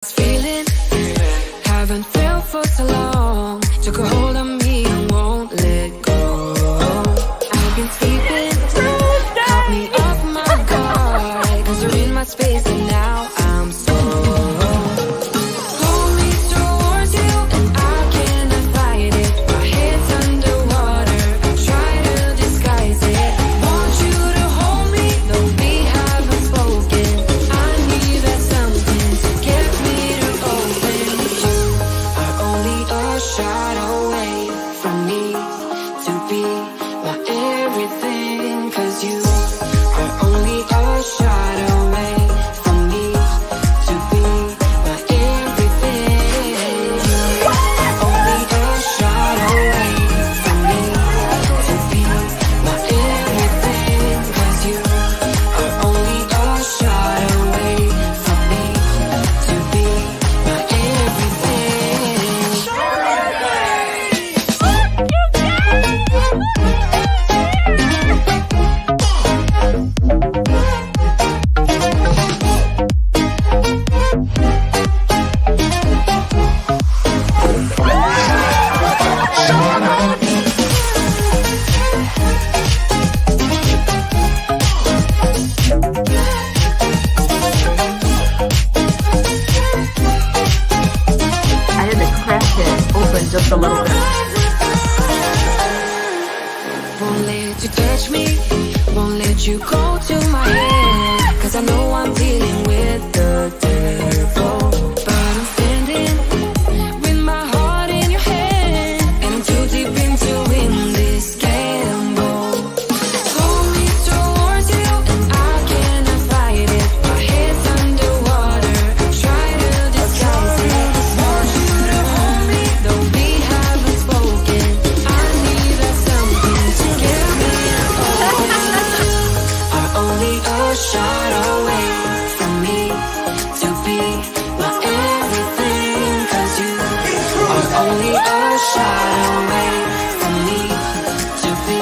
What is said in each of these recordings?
Feeling, haven't felt for so long. Took a hold of me and won't let go. I've been sleeping, caught me off my guard. Cause you're in my space and now I'm so. Pull me towards you and I cannot fight it. My head's underwater, I try to disguise it. Want you to hold me, though we haven't spoken. I need that something to get me to open. You are only a shot away from me to be my everything. Cause you are only a shot away from me to be my everything. You are only a shot away from me to be my everything. Cause you are only a shot away from me to be my I had to crack it open just a little bit. Won't let you touch me, won't let you go to my head. Cause I know I'm dealing with the devil. But I'm standing with my heart in your hand. And I'm too deep into win this gamble. Pull me towards you and I cannot fight it. My head's underwater, I try to disguise it. Want you to hold me, though we haven't spoken. I need that something to get me open. Are only a shot away from me to be my everything. Cause you are only a shot away from me to be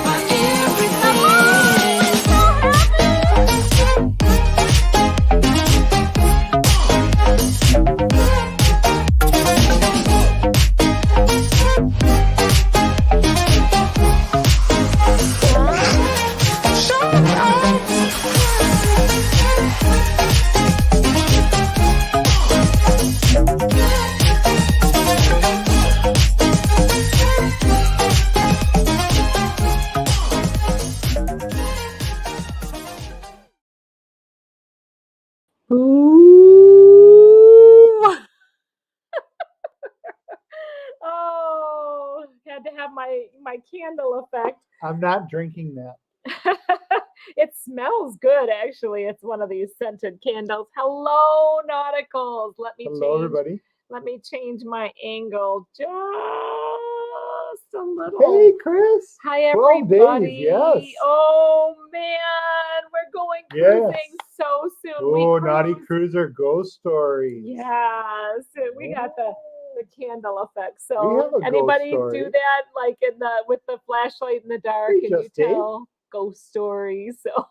my everything. Ooh. Oh, had to have my candle effect. I'm not drinking that. It smells good, actually. It's one of these scented candles. Hello, Nauticals. Hello, everybody. Let me change my angle just a little. Hey, Chris. Hi, 12 everybody. days, yes. Oh, man. We're going cruising so soon. Oh, Naughty Cruiser ghost stories. Yes. We got the candle effect. We have So a ghost anybody story. do that like with the flashlight in the dark Hey, and you just Dave. tell ghost stories? So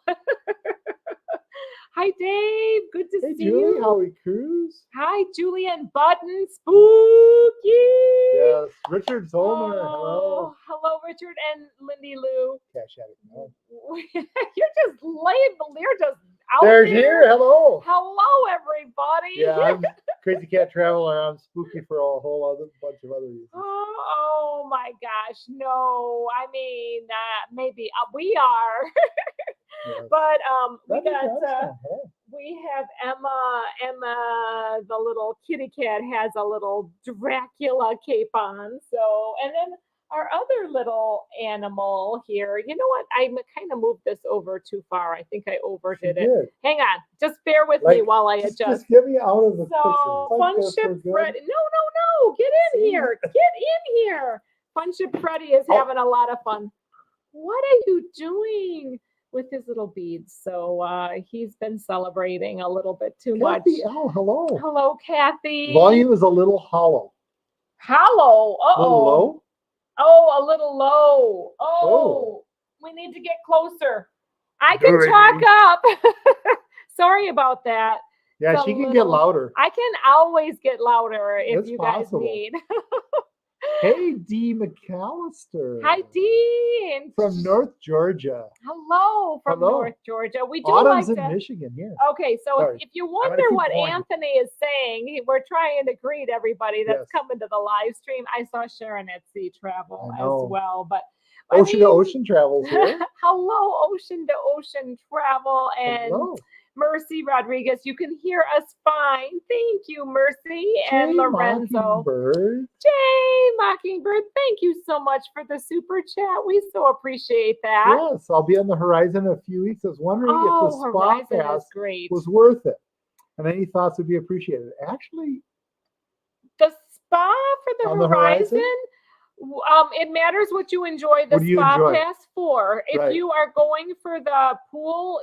hi, Dave. Good to Hey, see Julie, you. how we cruise? Hi, Julian Button. Spooky. Yes, Richard Zollner. Hello. Oh, hello, Richard and Lindy Lou. Cash at it. No. You're just out They're there. here. Hello. Hello, everybody. Yeah, I'm Crazy Cat Traveler. I'm spooky for a whole other bunch of other reasons. Oh my gosh, no. I mean, maybe we are. Yes. But we That'd be got awesome. Hey. we have Emma, the little kitty cat has a little Dracula cape on. So, and then our other little animal here. You know what? I kind of moved this over too far. I think I overdid it. Good. Hang on, just bear with me while I adjust. Just get me out of the So, picture. Funship Freddy. No. Get in here. Get in here. Funship Freddy is having a lot of fun. What are you doing with his little beads? So he's been celebrating a little bit too much. Kathy L, hello. Hello, Kathy. Volume is a little hollow. Hollow. A little low? Oh, a little low. Oh, we need to get closer. I can talk up. Sorry about that. Yeah, It's a she can get little- louder. I can always get louder if It's you possible. guys need. Hey, Dee McAllister. Hi, Dean. From North Georgia. Hello from Hello. North Georgia. We do Autumn's like in to. Michigan here. Okay, so Sorry. if you gonna wonder keep what going. Anthony is saying, we're trying to greet everybody that's Yes. coming to the live stream. I saw Sharon at Sea Travel I as know. well, but I Ocean to mean, ocean travels here. hello, Ocean to Ocean Travel and Hello. Mercy Rodriguez. You can hear us fine. Thank you, Mercy and Jay Lorenzo. Mockingbird. Jay Mockingbird, thank you so much for the super chat. We so appreciate that. Yes, I'll be on the horizon in a few weeks. I was wondering if the Oh, spa Horizon pass is great. was worth it. And any thoughts would be appreciated. Actually, The spa for the On the Horizon, Horizon? it matters what you enjoy the What do you spa enjoy? pass for. If Right. you are going for the pool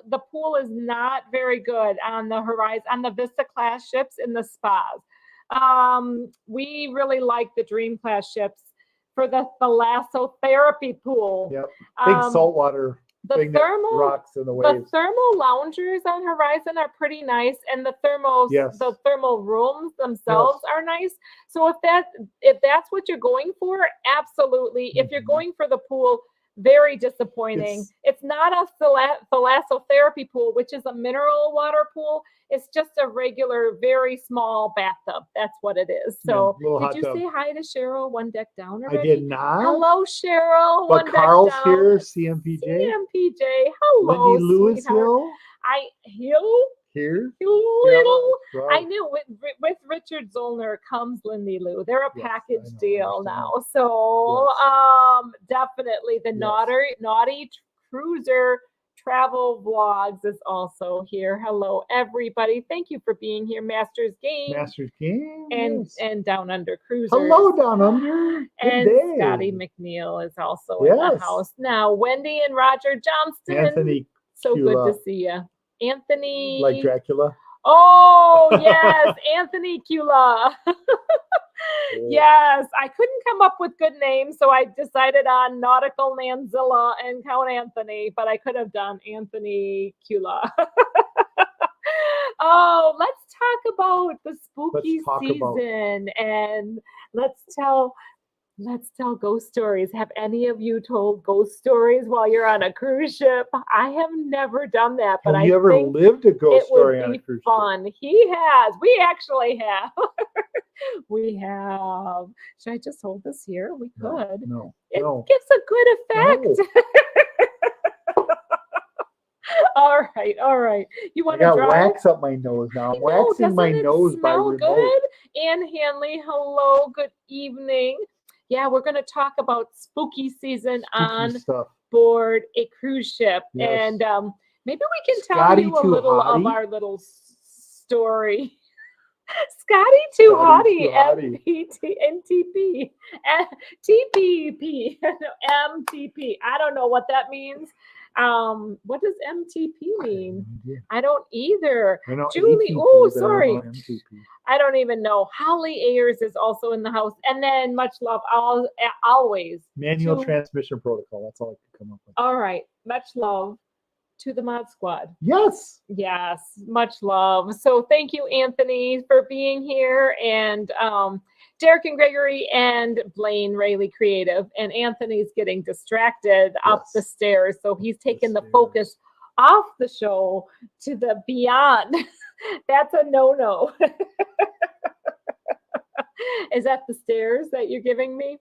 is not very good on the Horizon, on the Vista class ships in the spas. We really like the Dream class ships for the thalassotherapy pool. yep. Big Um, saltwater the thing that thermal rocks in the the waves. thermal loungers on Horizon are pretty nice, and the thermal Yes. the thermal rooms themselves are nice. So if that's what you're going for, absolutely. If you're Mhm. going for the pool, very disappointing. It's not a thalassotherapy pool, which is a mineral water pool. It's just a regular, very small bathtub. That's what it is. So little did hot you tub. say hi to Cheryl one deck down I already? did not. Hello, Cheryl. But one Carl's deck down. here, CMPJ. CMPJ. Hello, Lindy Lewis sweetheart. Hill Hill, here. you Yeah, little. wow. I knew with Richard Zollner comes Lindy Lou. They're a Yes, package I know, I deal understand. now. So definitely the Yes. naughty cruiser travel vlogs is also here. Hello everybody. Thank you for being here. Masters Game Masters Game. and yes. and Down Under Cruisers. Hello, Down Under. Good And day. Scotty McNeil is also in the Yes. house now. Wendy and Roger Johnston. Anthony So good Cula. to see you. Anthony. Like Dracula. Oh, yes. Anthony Cula. Yes. I couldn't come up with good names, so I decided on Nautical Nanzilla and Count Anthony, but I could have done Anthony Cula. Oh, let's talk about the spooky talk about- season and let's tell ghost stories. Have any of you told ghost stories while you're on a cruise ship? I have never done that, but Have I you ever think lived a ghost it story would on a be cruise ship? fun. He has. We actually have. We have. Should I just hold this here? We could. No. It No. gives a good effect. All right. You I want to got draw? wax up my nose now. I'm waxing my doesn't it nose by smell remote. good? Ann Hanley, hello, good evening. Yeah, we're going to talk about spooky season Spooky on stuff. board a cruise ship, Yes. and maybe we can tell Scotty you a Too little of Hottie? our little story. Scotty Too Scotty Hottie, Too Hottie. NTP, TPP, no, MTP. I don't know what that means. What does MTP mean? I don't either. I know Julie, ATP, oh, but I don't sorry. know MTP. I don't even know. Holly Ayers is also in the house. And then much love always. Manual to- transmission protocol. That's all I could come up with. All right. Much love to the Mod Squad. Yes. Yes, much love. So thank you, Anthony, for being here. And Derek and Gregory and Blaine Rayleigh Creative. And Anthony's getting distracted up the Yes. stairs. So he's taking the stairs. focus off the show to the beyond. That's a no-no. Is that the stairs that you're giving me?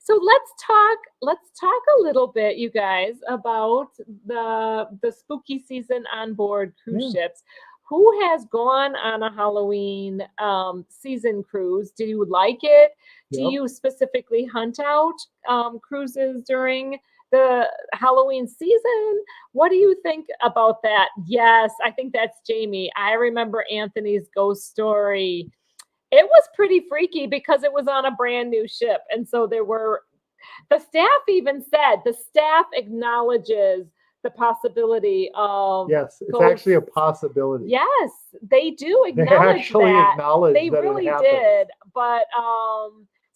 So let's talk a little bit, you guys, about the spooky season on board cruise ships. Who has gone on a Halloween season cruise? Do you like it? Do Yep. you specifically hunt out cruises during the Halloween season? What do you think about that? Yes, I think that's Jamie. I remember Anthony's ghost story. It was pretty freaky because it was on a brand new ship. And so the staff even said, the staff acknowledges the possibility of. Yes, it's ghosts. actually a possibility. Yes, they do They acknowledge actually that. acknowledge They that really it happened. did. But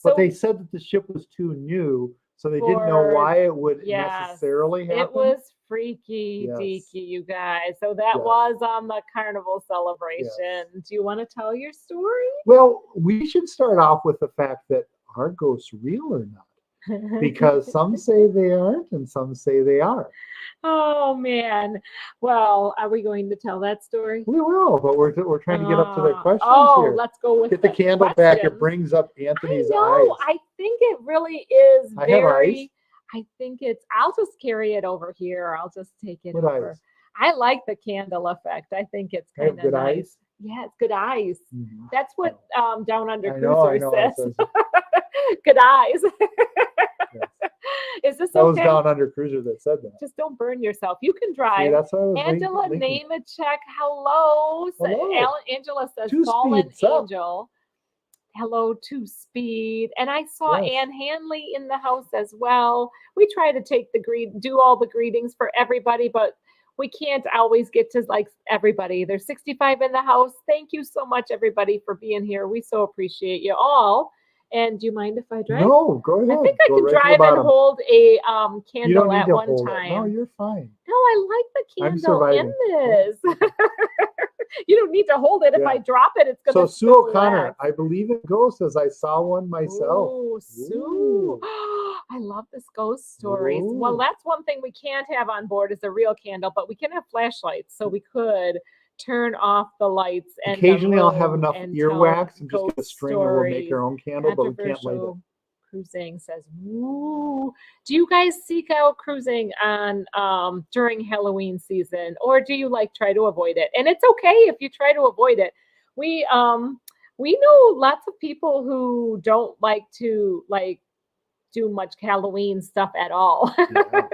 But they said that the ship was too new, So they didn't know for why it would yes, necessarily happen. it was freaky Yes. deaky, you guys. So that Yes. was on the carnival celebration. Yes. Do you want to tell your story? Well, we should start off with the fact that are ghosts real or not? Because some say they aren't and some say they are. Oh man. Well, are we going to tell that story? We will, but we're trying to get up to the questions Oh, here. let's go with Get the candle back. It questions. brings up I Anthony's know. eyes. I think it really is I have eyes. very. I think it's. I'll just carry it over here. I'll just take it What over. eyes? I like the candle effect. I think it's I have kind of good nice. eyes? Yeah, it's good eyes. Mhm. That's what Down Under I know, Cruiser it says. says- Good eyes. Yes. Is this That was okay? Down Under Cruiser that said that. Just don't burn yourself. You can See, drive. that's what I was Angela, thinking. name a check. Hello. Hello. Angela says, Two Fallen speeds up. Angel. Hello to Speed. And I saw Yes. Ann Hanley in the house as well. We try to take do all the greetings for everybody, but we can't always get to like everybody. There's 65 in the house. Thank you so much, everybody, for being here. We so appreciate you all. And do you mind if I drive? No, go ahead. I think I Go can right to the drive and bottom. hold a You don't candle need at to one hold time. it. No, you're fine. No, I like the I'm candle in surviving. this. You don't need to hold it. If Yeah. I drop it, it's So going to Sue O'Connor, I believe it ghosts as I saw one myself. Oh, Sue. Ooh. I love this ghost stories. Well, Ooh. that's one thing we can't have on board is a real candle, but we can have flashlights. So we could turn off the lights and Occasionally I'll have room enough and earwax and tell just get a ghost string and we'll make stories. our own candle, but we can't light it. Controversial Cruising says, "Woo." Do you guys seek out cruising on during Halloween season, or do you like try to avoid it? And it's okay if you try to avoid it. We know lots of people who don't like to do much Halloween stuff at all. Yeah.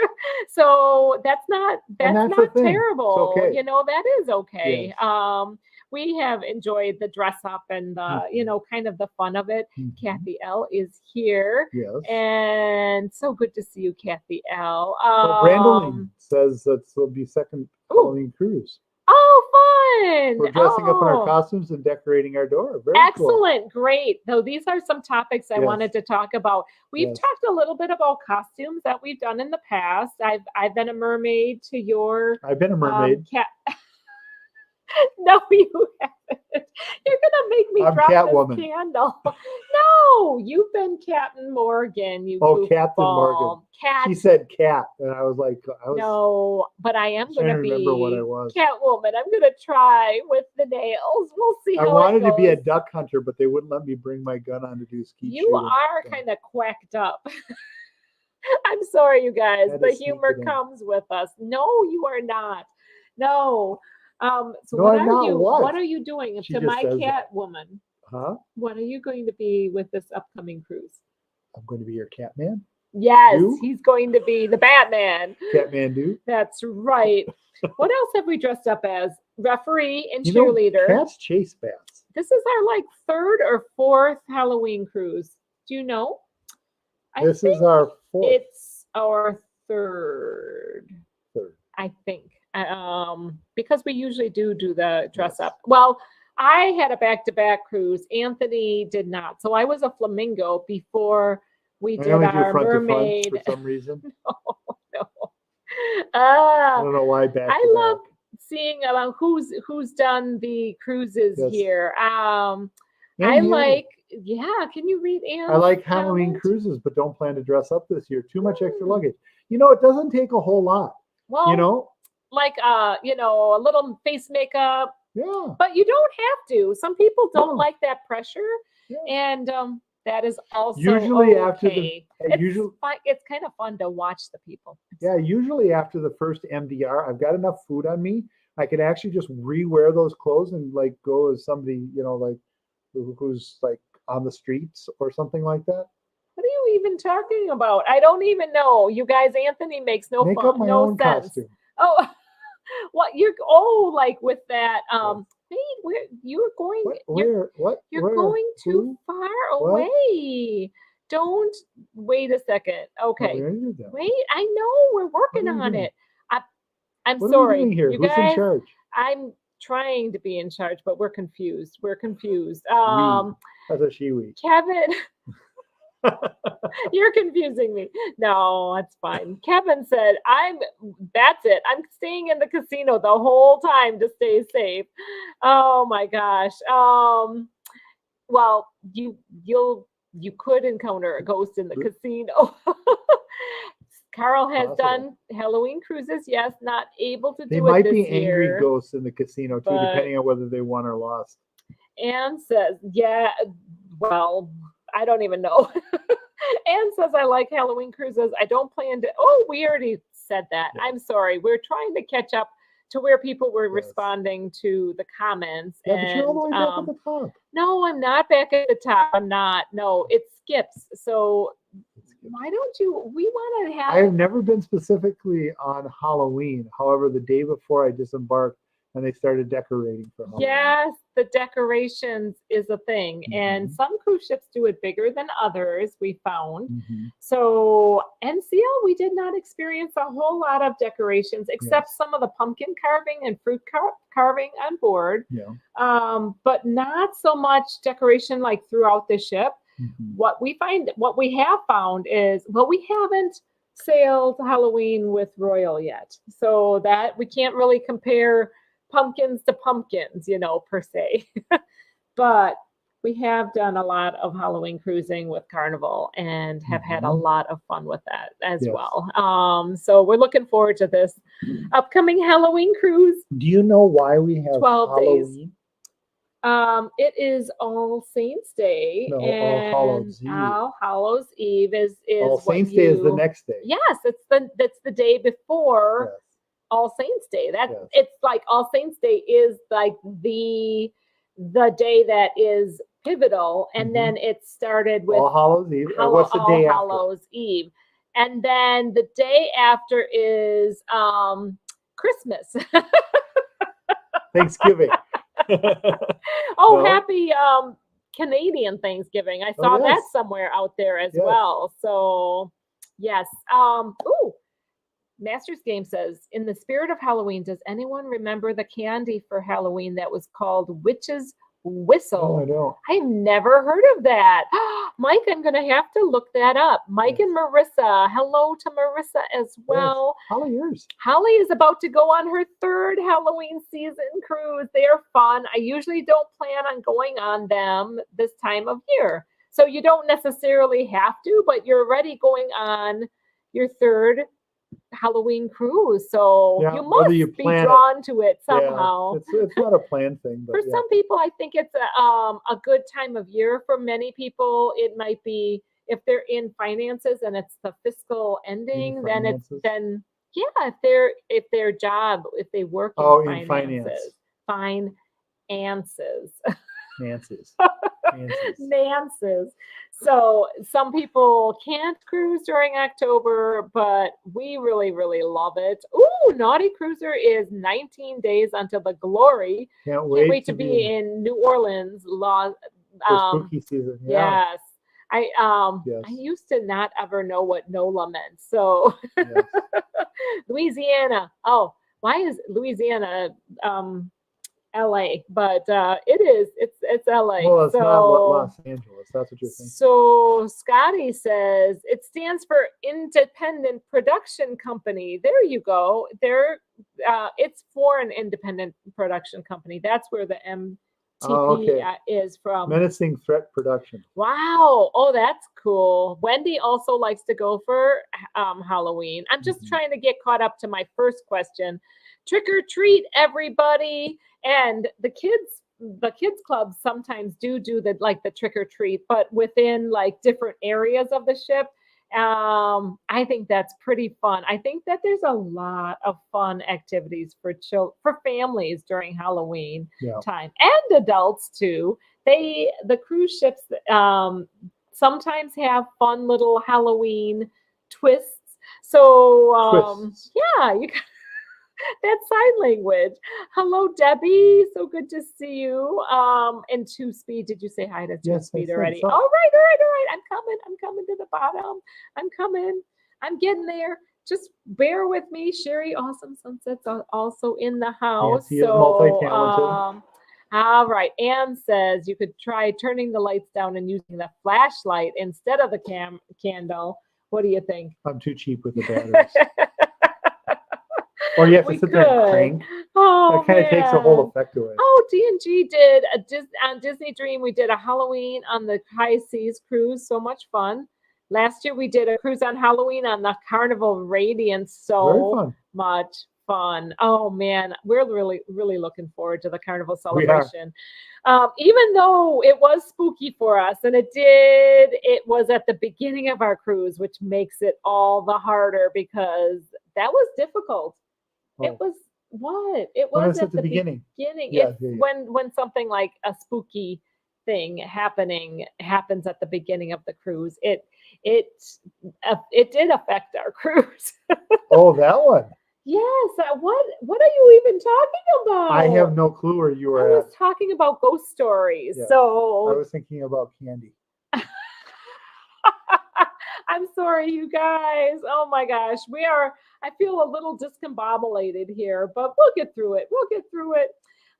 So that's not And that's the not thing. It's terrible. okay. You know, that is okay. Yes. We have enjoyed the dress up and the, you know, kind of the fun of it. Mhm. Kathy L is here. Yes. And so good to see you, Kathy L. But Brandoline says that will be second Halloween cruise. Oh, fun. We're dressing up in our Oh. costumes and decorating our door. Very cool. Excellent, great. So these are some topics I Yes. wanted to talk about. We've Yes. talked a little bit about costumes that we've done in the past. I've been a mermaid to your I've been a mermaid. cat. No, you haven't. You're gonna make me I'm drop Catwoman. this candle. No, you've been Captain Morgan. You Captain Morgan. goofball. Cat. She said cat, and I was like, No, but I am trying to gonna be remember what I was. Catwoman. I'm gonna try with the nails. We'll see I how wanted it to be a goes. duck hunter, but they wouldn't let me bring my gun on to do skeet You shooting. are so. kind of quacked up. I'm sorry, you guys. Had to The sneak humor it in. comes with us. No, you are not. No. So No, what I'm are not you? what? What are you doing She to just my says that. cat woman? Huh? What are you going to be with this upcoming cruise? I'm going to be your cat man. Yes, You? he's going to be the Batman. Catmandu. That's right. What else have we dressed up as? Referee and You know, cheerleader. cats chase bats. This is our like third or fourth Halloween cruise. Do you know? This is our fourth. It's our third. I think. Because we usually do the dress Yes. up. Well, I had a back-to-back cruise. Anthony did not. So I was a flamingo before we I did only do our front mermaid. to front for some reason. No. I don't know why back I to love back. seeing who's done the cruises Yes. here. And I here, like, yeah. Can you read Anne's I like Halloween comment? cruises, but don't plan to dress up this year. Too much extra luggage. You know, it doesn't take a whole lot. Well, You know? like a little face makeup, Yeah. but you don't have to. Some people don't No. like that pressure, Yeah. and that is also Usually okay. after the It's kind of fun to watch the people. usually after the first MDR, I've got enough food on me. I can actually just rewear those clothes and like go as somebody, like who's like on the streets or something like that. What are you even talking about? I don't even know. You guys, Anthony makes no Make up my no own sense. costume. Oh, what like with that? Hey, you're going? Where? What? You're Where? going too Who? far What? away. Don't wait a second. Okay. Where is that? Wait, I know we're working What are we on doing? it. I'm What are we sorry. doing here? You Who's guys, in charge? I'm trying to be in charge, but we're confused. We're confused. That's a she-we. Kevin, You're confusing me. No, that's fine. Kevin said, that's it. I'm staying in the casino the whole time to stay safe. Oh my gosh. Well, you could encounter a ghost in the casino. Carl has Possible. done Halloween cruises. Yes, not able to They do it might this be angry year. ghosts in the casino too, but- depending on whether they won or lost. Anne says, yeah, well, I don't even know. Anne says, I like Halloween cruises. I don't plan to. Oh, we already said that. Yeah. I'm sorry. We're trying to catch up to where people were Yes. responding to the comments. Yeah, but you're all the way back and, at the top. no, I'm not back at the top. I'm not. No, it skips. So why don't you? We want to have. I have never been specifically on Halloween. However, the day before I disembarked and they started decorating for Halloween. Yes, the decorations is a thing. And Mhm. some cruise ships do it bigger than others, we found. Mhm. So NCL, we did not experience a whole lot of decorations, except Yes. some of the pumpkin carving and fruit carving on board. Yeah. But not so much decoration like throughout the ship. Mhm. What we have found is, well, we haven't sailed Halloween with Royal yet. So that we can't really compare pumpkins to pumpkins, per se. But we have done a lot of Halloween cruising with Carnival and have had a Mhm. lot of fun with that as Yes. well. So we're looking forward to this upcoming Halloween cruise. Do you know why we have 12 days. Halloween? It is All Saints Day. No, All and Hallows Eve. All Hallows Eve is All what Saints Day is the you- next day. Yes, that's the day before Yes. All Saints Day. Yes. It's like All Saints Day is like the day that is pivotal, and Mhm. then it started with All Hallows Eve. And what's the All day after? Hallows Eve, and then the day after is Christmas. Thanksgiving. Oh, No? happy Canadian Thanksgiving. I saw that yes. somewhere out there as Yes. well. So yes. Masters Game says, in the spirit of Halloween, does anyone remember the candy for Halloween that was called Witch's No, Whistle? I don't. I've never heard of that. Mike, I'm going to have to look that up. Mike Yes. and Marissa. Hello to Marissa as well. Holly yours. Holly is about to go on her third Halloween season cruise. They are fun. I usually don't plan on going on them this time of year. So you don't necessarily have to, but you're already going on your third Halloween cruise. So Yeah, you whether must you be plan it. drawn to it Yeah, somehow. it's not a planned thing, but For yeah. some people, I think it's a good time of year. For many people, it might be if they're in finances and it's the fiscal ending, then finances? if their job, if they work in Oh, in finance. finances, Nancy's. Nancy's. Nances. So some people can't cruise during October, but we really, really love it. Ooh, Naughty Cruiser is 19 days until the glory. Can't Can't wait wait to be in New Orleans. for spooky season. Yeah. Yes. I Yes. used to not ever know what NOLA meant. So Yes. Louisiana. Oh, why is Louisiana LA? But it's LA. Well, it's so, not Los Angeles. That's what you're thinking. So Scotty says it stands for Independent Production Company. There you go. It's for an independent production company. That's where the MTP okay. is from. Menacing Threat Production. Wow. Oh, that's cool. Wendy also likes to go for Halloween. I'm just Mhm. trying to get caught up to my first question. Trick or treat, everybody. And the kids clubs sometimes do the trick or treat, but within like different areas of the ship. I think that's pretty fun. I think that there's a lot of fun activities for families during Halloween Yeah. time, and adults too. The cruise ships sometimes have fun little Halloween twists. So Twists. yeah, you got that sign language. Hello, Debbie. So good to see you. And Two Speed, did you say hi to Two Yes, I Speed said already? so. All right. I'm coming to the bottom. I'm coming. I'm getting there. Just bear with me. Sherry Awesome Sunsets are also in the house. Nancy is multi-talented. All right. Anne says you could try turning the lights down and using the flashlight instead of the candle. What do you think? I'm too cheap with the batteries. Or you have to We sit there and could. crank. Oh, That kind of takes the whole man. effect away. Oh, D&G did on Disney Dream. We did a Halloween on the High Seas cruise. So much fun. Last year we did a cruise on Halloween on the Carnival Radiance. Very So fun. much fun. Oh man, we're really looking forward to the Carnival We are. celebration. Even though it was spooky for us, and it was at the beginning of our cruise, which makes it all the harder because that was difficult. It Oh, was what? It when was it's at the beginning. beginning. Yeah, It's yeah, yeah. when something like a spooky thing happens at the beginning of the cruise. It did affect our cruise. Oh, that one. Yes. What are you even talking about? I have no clue where you I were was at. talking about ghost stories. Yes. I So was thinking about candy. I'm sorry, you guys. Oh my gosh. I feel a little discombobulated here, but we'll get through it. We'll get through it.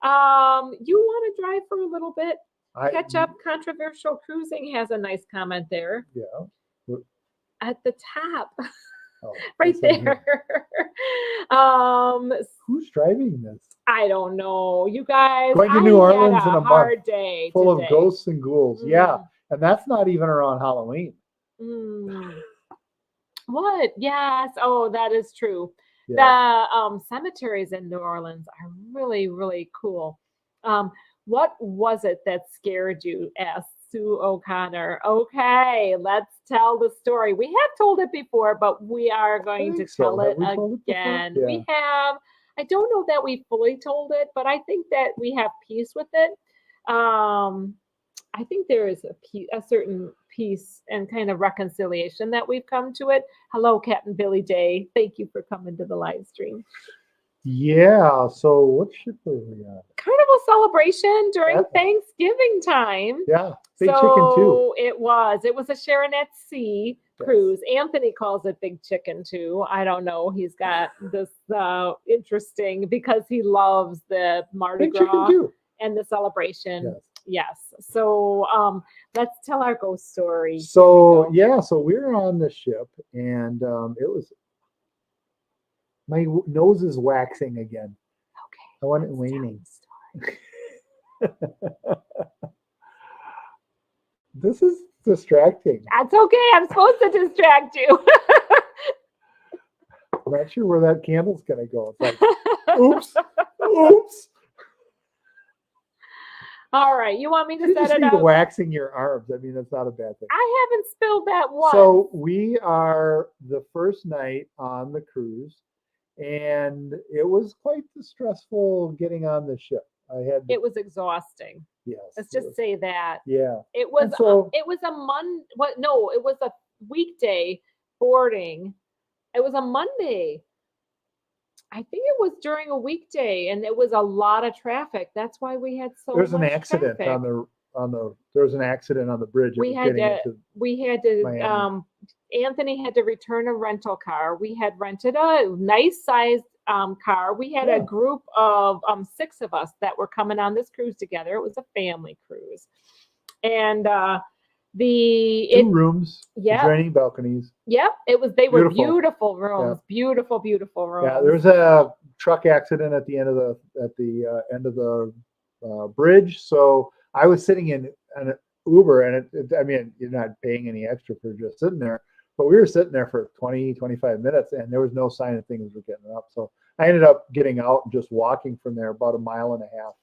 You want to drive for a little bit? Catch up. Controversial Cruising has a nice comment there Yeah. What- at the top, Oh, right it's in here. there. Who's driving this? I don't know. You guys, Going to I New Orleans had in a a month, hard day full today. of ghosts and ghouls. Yeah. Mm. And that's not even around Halloween. Mm. What? Yes. Oh, that is true. Yeah. The cemeteries in New Orleans are really cool. What was it that scared you? Asked Sue O'Connor. Okay, let's tell the story. We have told it before, but we are going to think so. tell Have it we told it before? again. Yeah. We have. I don't know that we fully told it, but I think that we have peace with it. I think there is a certain peace and kind of reconciliation that we've come to it. Hello, Captain Billy Day. Thank you for coming to the live stream. Yeah. So what ship are we on? Carnival celebration during That one. Thanksgiving time. Yeah. Big Chicken too. It was a Sharonette Sea Yes. cruise. Anthony calls it Big Chicken too. I don't know. He's got this interesting because he loves the Mardi Big Chicken Gras too. and the celebration. Yes. Yes. So let's tell our ghost story. So Here we go. yeah, so we were on the ship, and it was my nose is waxing again. Okay. I want it let's tell waning. the story. This is distracting. That's okay. I'm supposed to distract you. I'm not sure where that candle's gonna go. It's like, oops, oops. All right. You want me to You set just it need up? waxing your arms. I mean, that's not a bad thing. I haven't spilled that once. So we are the first night on the cruise, and it was quite stressful getting on the ship. It was exhausting. Yes. Let's it just was- say that. Yeah. It was And so- it was a it was a weekday boarding. It was a Monday. I think it was during a weekday, and it was a lot of traffic. That's why we had so There's an much accident traffic. on the there was an accident on the bridge. It We was had getting to into we had to Miami. Anthony had to return a rental car. We had rented a nice sized car. We had Yeah. a group of 6 of us that were coming on this cruise together. It was a family cruise. And 2 rooms, yeah. adjoining balconies. Yep, they were Beautiful. beautiful rooms. Beautiful rooms. Yeah, there was a truck accident at the end of the bridge. So I was sitting in an Uber, and I mean, you're not paying any extra for just sitting there, but we were sitting there for 20, 25 minutes, and there was no sign of things were getting up. So I ended up getting out and just walking from there about a mile and a half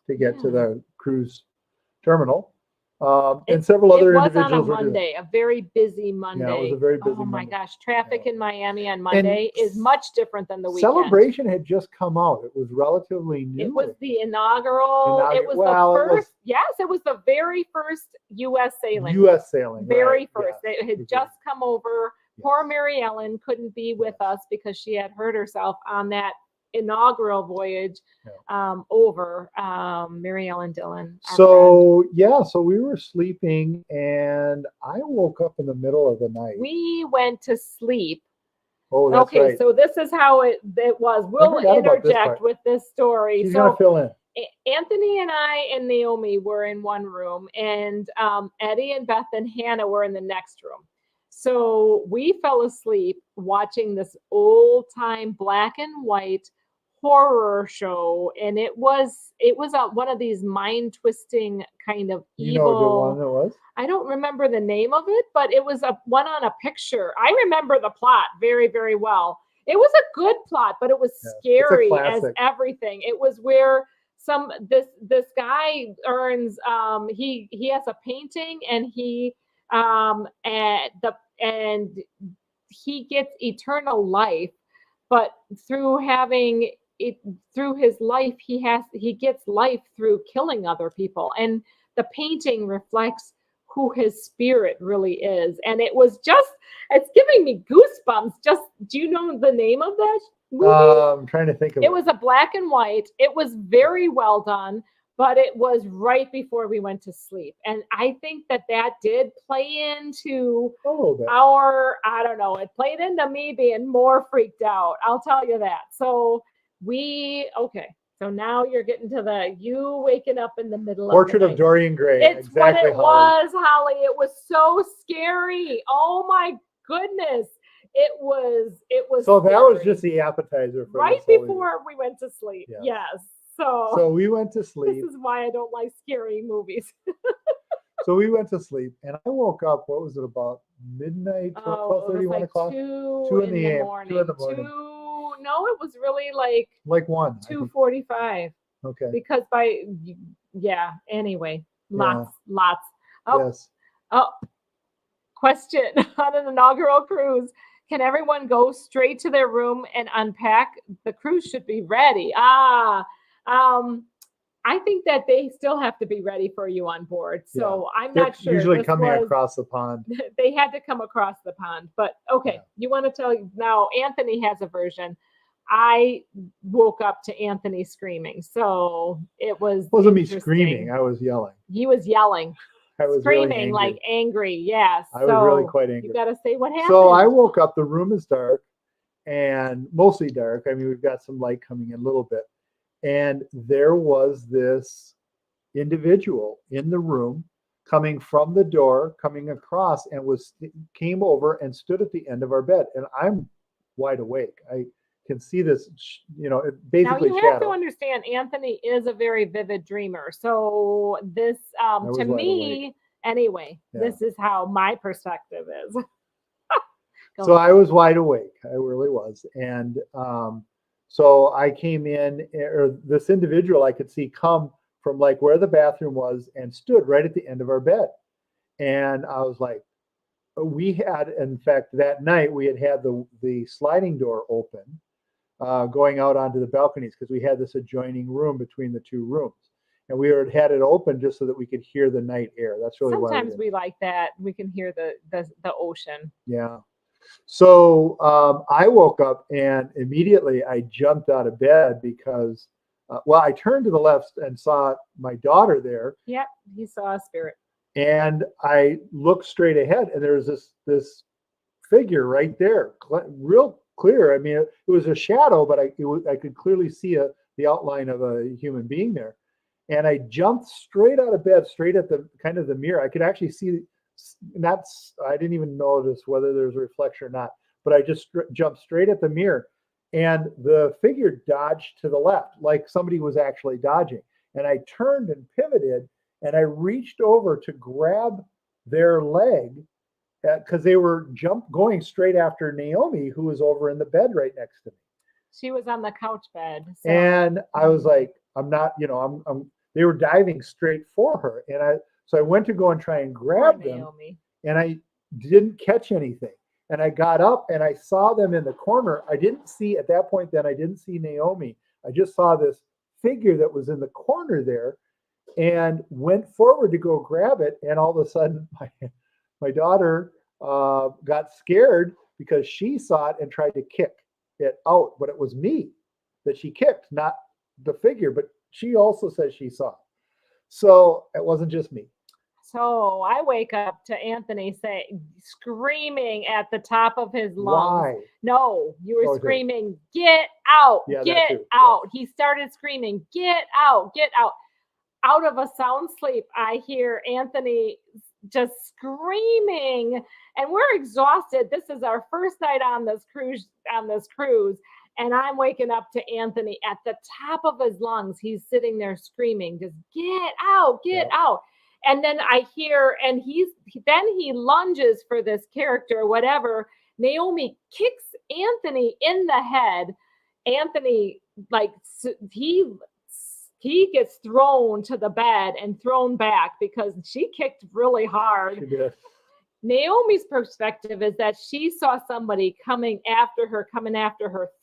to get to Yeah. the cruise terminal. And several other It was individuals on a were doing it. Monday, a very busy Monday. Yeah, it was a very busy Oh my Monday. gosh, traffic Yeah. in Miami on Monday is much different than the weekend. Celebration had just come out. It was relatively new. It was the inaugural. It was Well, the it was- first. Yes, it was the very first U.S. sailing. U.S. sailing. Very right, first. yeah. It had Mhm. just come over. Yes. Poor Mary Ellen couldn't be with us because she had hurt herself on that inaugural voyage over. Mary Ellen Dillon. our friend. So yeah, so we were sleeping, and I woke up in the middle of the night. We went to sleep. Oh, that's Okay, right. so this is how it was. We'll forgot about this interject part. with this story. She's So gonna fill in. Anthony and I and Naomi were in one room, and Eddie and Beth and Hannah were in the next room. So we fell asleep watching this old time black and white horror show, and it was one of these mind twisting kind of You know the one evil. that was? I don't remember the name of it, but it was a one on a picture. I remember the plot very, very well. It was a good plot, but it was Yeah, it's a scary as classic. everything. It was where this guy earns he has a painting, and and he gets eternal life, but through having it through his life he gets life through killing other people, and the painting reflects who his spirit really is. And it's giving me goosebumps. Just, do you know the name of that movie? I'm trying to think of It was a black and white. It was very well done, but it was right before we went to sleep. And I think that did play into a little bit. I don't know, it played into me being more freaked out. I'll tell you that. So so now you're getting to you waking up in the middle Portrait of the of night. Dorian Gray. It's exactly, what it Holly. was, Holly. It was so scary. Oh my goodness. It was So that was scary. just the appetizer for Right this whole evening. before we went to sleep. Yes. Yes. So So we went to this sleep. is why I don't like scary movies. So we went to sleep, and I woke up. What was it, about midnight, 12:30, 1 o'clock? 2 in the morning. 2 in the morning. No, it was really like Like 1. I think. 2:45. Okay. Because anyway, Yeah. lots. Oh, Yes. oh, question on an inaugural cruise. Can everyone go straight to their room and unpack? The cruise should be ready. I think that they still have to be ready for you on board. So I'm They're not sure. usually This coming was- across the pond. They had to come across the pond. But okay, Yeah. you want to tell now? Anthony has a version. I woke up to Anthony screaming, so it Wasn't me interesting. screaming. I was yelling. He was yelling, I was screaming, really angry. like angry. Yes. I was really quite angry. You got to say what happened. So I woke up. The room is dark, and mostly dark. I mean, we've got some light coming in a little bit, and there was this individual in the room coming from the door, coming across, and came over and stood at the end of our bed. And I'm wide awake. I can see this, it Now basically you have to shadow. understand, Anthony is a very vivid dreamer. So this, was to wide me, anyway, Yeah. this is how my perspective is. So I was wide awake. I really was. And so I came in, or this individual I could see come from like where the bathroom was and stood right at the end of our bed. And I was like, in fact, that night we had the sliding door open, going out onto the balconies, because we had this adjoining room between the two rooms. And we had it open just so that we could hear the night air. That's really why Sometimes we like that. We can hear the ocean. Yeah. So I woke up, and immediately I jumped out of bed because, I turned to the left and saw my daughter there. Yep, he saw a spirit. And I looked straight ahead, and there was this figure right there, real clear. I mean, it was a shadow, but I could clearly see the outline of a human being there. And I jumped straight out of bed, straight at the kind of the mirror. I could actually see. I didn't even notice whether there's a reflection or not, but I just jumped straight at the mirror, and the figure dodged to the left, like somebody was actually dodging. And I turned and pivoted, and I reached over to grab their leg, because they were going straight after Naomi, who was over in the bed right next to me. She was on the couch bed. So. And I was like, I'm not, they were diving straight for her. And so I went to go and try and grab them, and I didn't catch anything. And I got up and I saw them in the corner. I didn't see Naomi. I just saw this figure that was in the corner there, and went forward to go grab it. And all of a sudden my daughter got scared because she saw it and tried to kick it out. But it was me that she kicked, not the figure. But she also says she saw it. So it wasn't just me. So I wake up to Anthony screaming at the top of his lungs. Why? No, you were Okay. screaming, get out, Yeah, that get too. out. He started screaming, get out, get out. Out of a sound sleep, I hear Anthony just screaming, and we're exhausted. This is our first night on this cruise, and I'm waking up to Anthony at the top of his lungs. He's sitting there screaming, just get out, get Yeah. out. And then I hear, and then he lunges for this character, whatever. Naomi kicks Anthony in the head. Anthony, like, he gets thrown to the bed and thrown back because she kicked really hard. She did. Naomi's perspective is that she saw somebody coming after her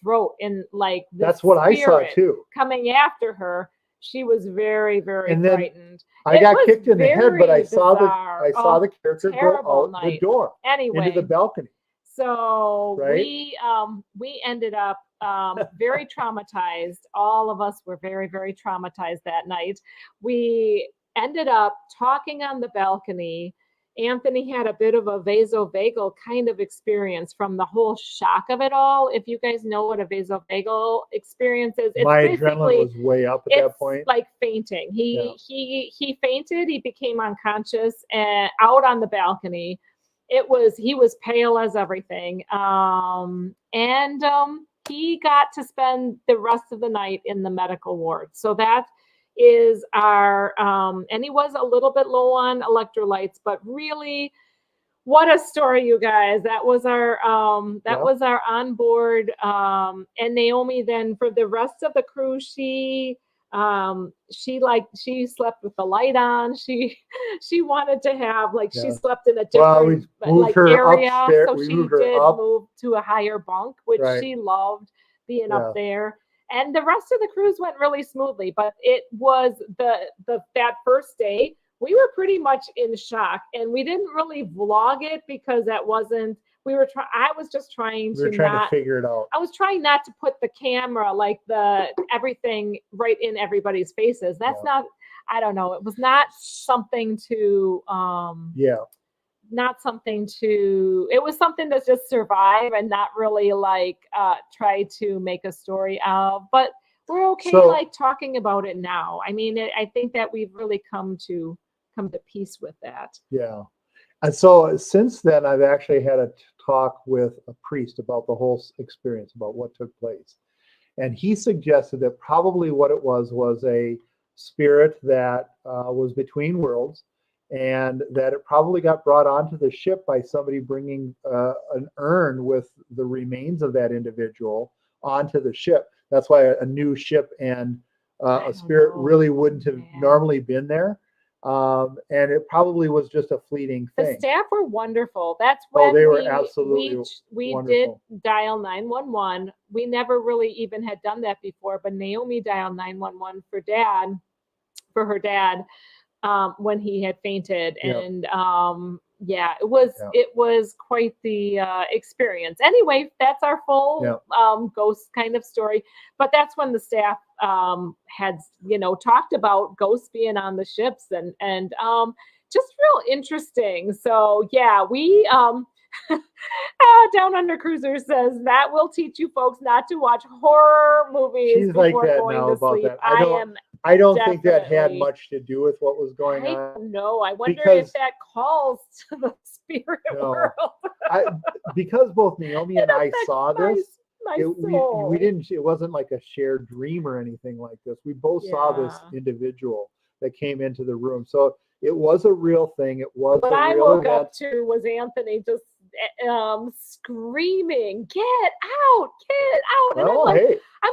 throat, and like That's what I saw too. coming after her. She was very, very And then frightened. I got kicked in the head, but I saw bizarre. the character go terrible out the night. door Anyway, into the balcony. so Right? we ended up very traumatized. All of us were very, very traumatized that night. We ended up talking on the balcony. Anthony had a bit of a vasovagal kind of experience from the whole shock of it all. If you guys know what a vasovagal experience is, it's My basically adrenaline was way up at that it's point. like fainting. He fainted. He became unconscious and out on the balcony. He was pale as everything. He got to spend the rest of the night in the medical ward. So that is our and he was a little bit low on electrolytes, but really, what a story, you guys. That was our was our onboard. And Naomi then for the rest of the cruise, she slept with the light on. She wanted to have she slept in a different area. Upstairs. So we she moved her did up. move to a higher bunk, which she loved being up there. And the rest of the cruise went really smoothly, but it was that first day, we were pretty much in shock, and we didn't really vlog it because that wasn't, I was just trying to figure it out. I was trying not to put the camera, everything right in everybody's faces. That's not, I don't know. It was not something to, it was something to just survive and not really try to make a story of, but we're okay talking about it now. I mean, I think that we've really come to peace with that. Yeah. And so since then, I've actually had a talk with a priest about the whole experience, about what took place. And he suggested that probably what it was a spirit that was between worlds, and that it probably got brought onto the ship by somebody bringing an urn with the remains of that individual onto the ship. That's why a new ship and a spirit really wouldn't have normally been there. And it probably was just a fleeting thing. The staff were wonderful. That's when they were absolutely we wonderful. did dial 911. We never really even had done that before, but Naomi dialed 911 for her dad when he had fainted. And it was quite the experience. Anyway, that's our full ghost kind of story. But that's when the staff had talked about ghosts being on the ships and just real interesting. So we Down Under Cruiser says that will teach you folks not to watch horror movies She's before like that going now to about sleep. that. I don't think that had much to do with what was going on. I don't know. I wonder if that calls to the spirit world. Because both Naomi and I saw this, we didn't. It wasn't like a shared dream or anything like this. We both saw this individual that came into the room, so it was a real thing. It was. What I woke up to was Anthony just screaming, "Get out! Get out!" And I'm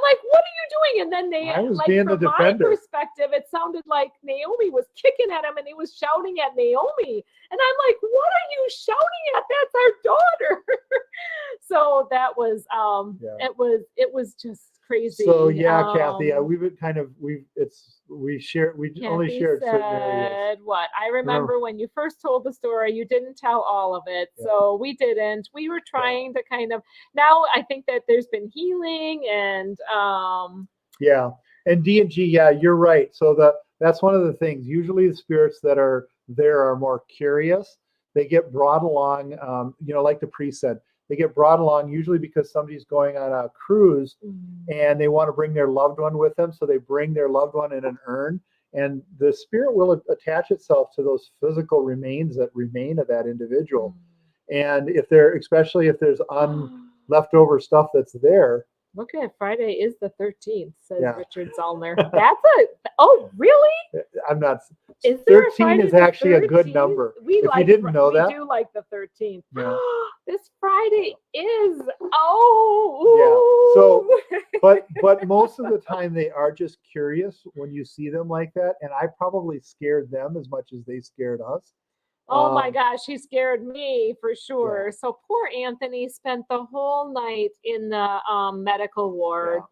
like, "What are you doing?" And then I was being the from defender. my perspective, it sounded like Naomi was kicking at him, and he was shouting at Naomi. And I'm like, "What are you shouting at? That's our daughter!" So that was it was just crazy. So Kathy, we only shared certain areas. What I remember when you first told the story, you didn't tell all of it, so we didn't. We were trying to kind of. Now I think that there's been healing and and D&G, you're right. So that's one of the things. Usually the spirits that are there are more curious. They get brought along, like the priest said, they get brought along usually because somebody's going on a cruise and they want to bring their loved one with them. So they bring their loved one in an urn, and the spirit will attach itself to those physical remains that remain of that individual. And especially if there's leftover stuff that's there. Look at Friday is the 13th, says Yeah. Richard Zollner. Oh, really? I'm not. Is there 13 is actually a good number. If you didn't know that. We do like the 13th. Yeah. This Friday is, oh. Yeah. So, but most of the time they are just curious when you see them like that. And I probably scared them as much as they scared us. Oh my gosh, he scared me for sure. Yeah. So poor Anthony spent the whole night in the medical ward. Yeah.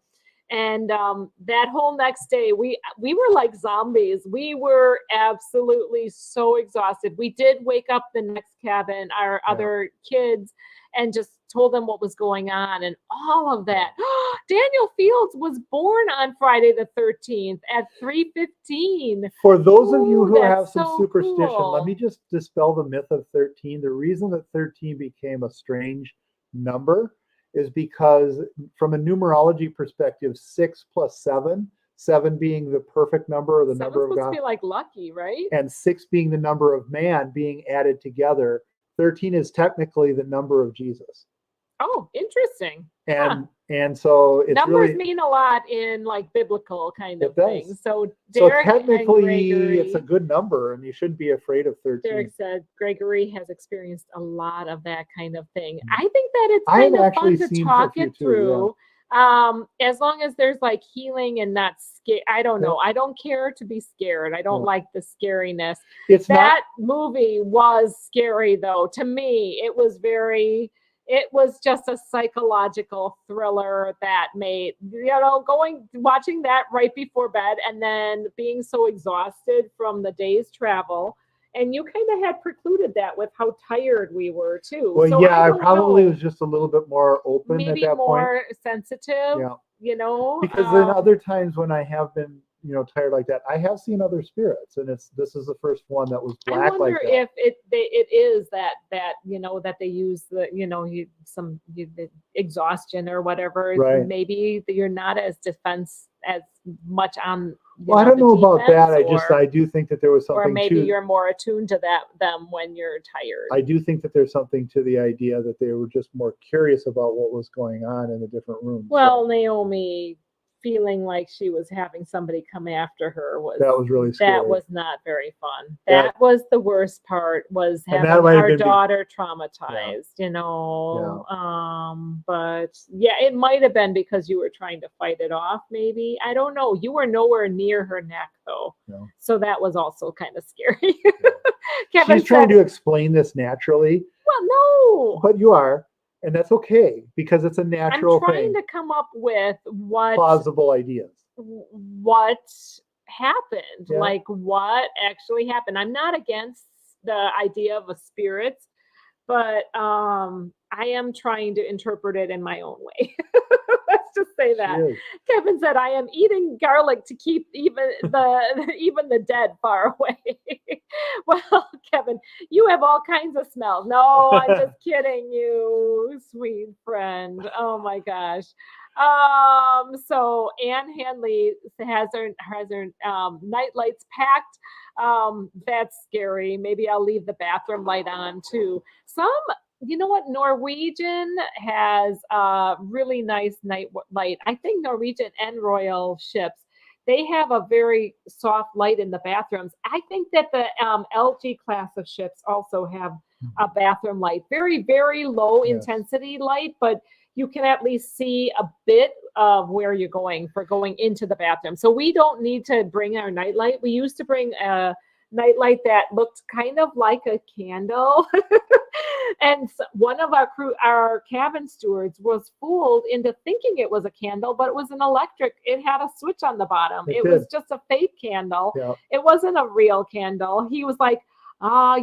And that whole next day, we were like zombies. We were absolutely so exhausted. We did wake up the next cabin, our other kids, and just told them what was going on and all of that. Daniel Fields was born on Friday the 13th at 3:15. For those of you who have some so superstition, cool. Let me just dispel the myth of 13. The reason that 13 became a strange number is because from a numerology perspective, 6 plus 7, 7 being the perfect number or the number of God. Supposed to be like lucky, right? And 6 being the number of man being added together. 13 is technically the number of Jesus. Oh, interesting. And so it's numbers mean a lot in like biblical kind of things. So technically it's a good number and you shouldn't be afraid of 13. Derek said Gregory has experienced a lot of that kind of thing. I think that it's kind of fun to talk it through. As long as there's like healing and not scary. I don't know. I don't care to be scared. I don't like the scariness. Movie was scary though. To me, it was just a psychological thriller that made, watching that right before bed and then being so exhausted from the day's travel. And you kind of had precluded that with how tired we were too. Well, so I probably was just a little bit more open at that point. Maybe more sensitive, Because then other times when I have been, tired like that, I have seen other spirits, and this is the first one that was black like that. I wonder if it is that that they use the some exhaustion or whatever. Right. Maybe you're not as much on. Well, I don't know about that. I do think that there was something. Or maybe you're more attuned to them when you're tired. I do think that there's something to the idea that they were just more curious about what was going on in the different rooms. Well, Naomi feeling like she was having somebody come after her was really scary. That was not very fun. That was the worst part, was having our daughter traumatized, but it might have been because you were trying to fight it off, maybe. I don't know. You were nowhere near her neck though. No. So that was also kind of scary. Kevin She's trying to explain this naturally. Well, no. But you are. And that's okay because it's a natural thing. I'm trying to come up with what plausible ideas. What happened? Yeah. Like what actually happened? I'm not against the idea of a spirit, but I am trying to interpret it in my own way. Let's just say that. Kevin said, "I am eating garlic to keep even the dead far away." Well, Kevin, you have all kinds of smells. No, I'm just kidding you, sweet friend. Oh my gosh. So Anne Hanley has her night lights packed. That's scary. Maybe I'll leave the bathroom light on too. You know what? Norwegian has a really nice night light. I think Norwegian and Royal ships, they have a very soft light in the bathrooms. I think that the LG class of ships also have a bathroom light. Very, very low intensity light, but you can at least see a bit of where you're going into the bathroom. So we don't need to bring our nightlight. We used to bring a nightlight that looked kind of like a candle. And one of our cabin stewards was fooled into thinking it was a candle, but it was an electric. It had a switch on the bottom. It was just a fake candle. Yeah. It wasn't a real candle. He was like,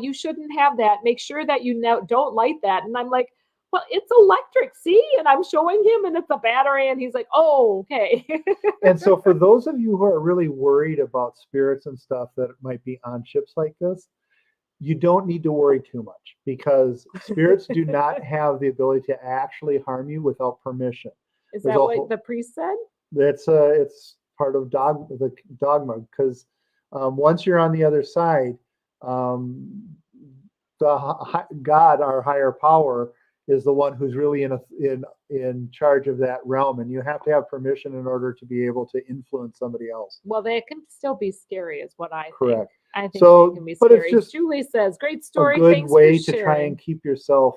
you shouldn't have that. Make sure that you don't light that. And I'm like, well, it's electric, see? And I'm showing him, and it's a battery, and he's like, oh, okay. And so for those of you who are really worried about spirits and stuff that might be on ships like this, you don't need to worry too much because spirits do not have the ability to actually harm you without permission. Is There's that a what whole, the priest said? it's part of the dogma because once you're on the other side, um, God, our higher power, is the one who's really in charge of that realm, and you have to have permission in order to be able to influence somebody else. Well, they can still be scary, is what I think. Correct. I think So, they can be but it's scary. just Julie says, "Great a story. good Thanks way for to try sharing." and keep yourself,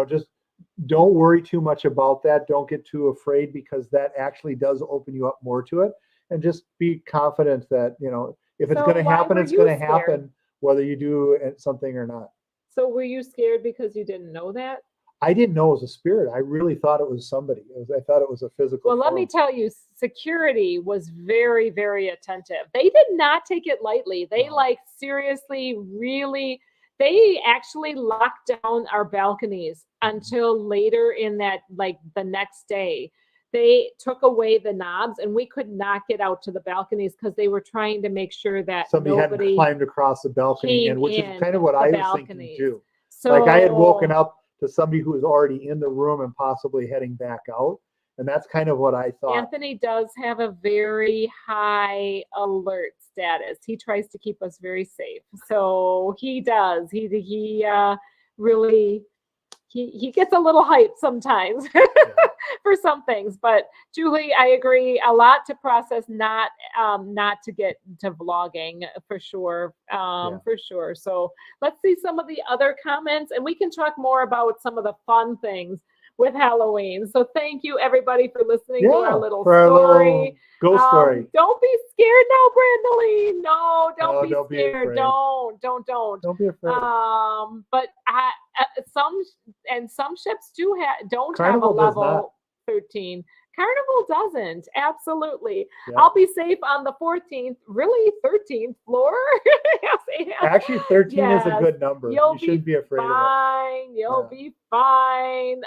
just don't worry too much about that. Don't get too afraid because that actually does open you up more to it. And just be confident that, if it's So going to why happen, were it's you going to scared? happen whether you do something or not. So were you scared because you didn't know that? I didn't know it was a spirit. I really thought it was somebody. I thought it was a physical Well, let me form. tell you, security was very, very attentive. They did not take it lightly. They No. seriously, really, they actually locked down our balconies until later in that, the next day. They took away the knobs and we could not get out to the balconies because they were trying to make sure that Somebody hadn't nobody climbed across the balcony, came which is in kind of what the I was thinking balconies. too. So Like I had woken up to somebody who was already in the room and possibly heading back out. And that's kind of what I thought. Anthony does have a very high alert status. He tries to keep us very safe. So he does. He really he gets a little hype sometimes for some things. But Julie, I agree. A lot to process. Not to get to vlogging for sure. For sure. So let's see some of the other comments, and we can talk more about some of the fun things with Halloween. So thank you everybody for listening to our little story. Ghost story. Don't be scared now, Brandaline. No, don't be scared. Be don't. Don't be afraid. But some ships don't Carnival have a does not. level 13. Carnival doesn't. Absolutely. Yeah. I'll be safe on the 14th, really 13th floor. Actually, 13 is a Yes. good number. You shouldn't be afraid of Fine. You'll be fine.